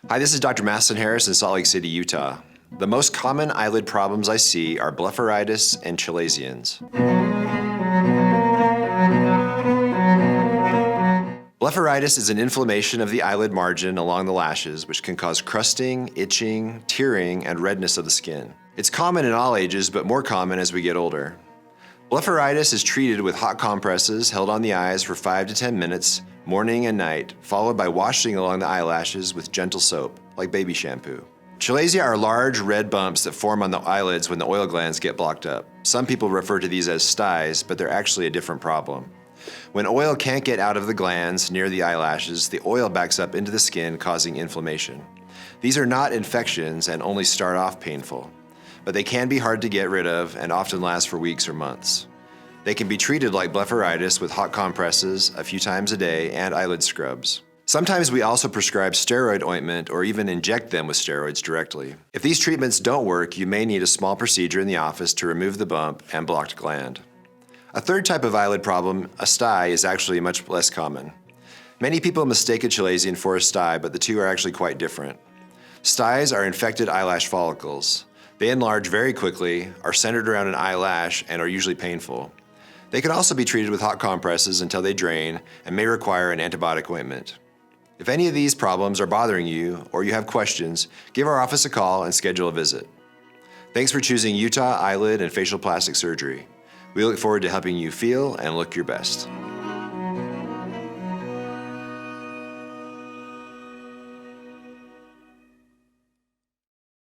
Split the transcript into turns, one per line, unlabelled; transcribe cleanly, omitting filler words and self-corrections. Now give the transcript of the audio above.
Hi, this is Dr. Maston Harris in Salt Lake City, Utah. The most common eyelid problems I see are blepharitis and Chalazions. Blepharitis is an inflammation of the eyelid margin along the lashes, which can cause crusting, itching, tearing, and redness of the skin. It's common in all ages, but more common as we get older. Blepharitis is treated with hot compresses held on the eyes for 5 to 10 minutes, morning and night, followed by washing along the eyelashes with gentle soap, like baby shampoo. Chalazion are large red bumps that form on the eyelids when the oil glands get blocked up. Some people refer to these as styes, but they're actually a different problem. When oil can't get out of the glands near the eyelashes, the oil backs up into the skin, causing inflammation. These are not infections and only start off painful, but they can be hard to get rid of and often last for weeks or months. They can be treated like blepharitis with hot compresses a few times a day and eyelid scrubs. Sometimes we also prescribe steroid ointment or even inject them with steroids directly. If these treatments don't work, you may need a small procedure in the office to remove the bump and blocked gland. A third type of eyelid problem, a stye, is actually much less common. Many people mistake a Chalazion for a stye, but the two are actually quite different. Styes are infected eyelash follicles. They enlarge very quickly, are centered around an eyelash, and are usually painful. They can also be treated with hot compresses until they drain and may require an antibiotic ointment. If any of these problems are bothering you or you have questions, give our office a call and schedule a visit. Thanks for choosing Utah Eyelid and Facial Plastic Surgery. We look forward to helping you feel and look your best.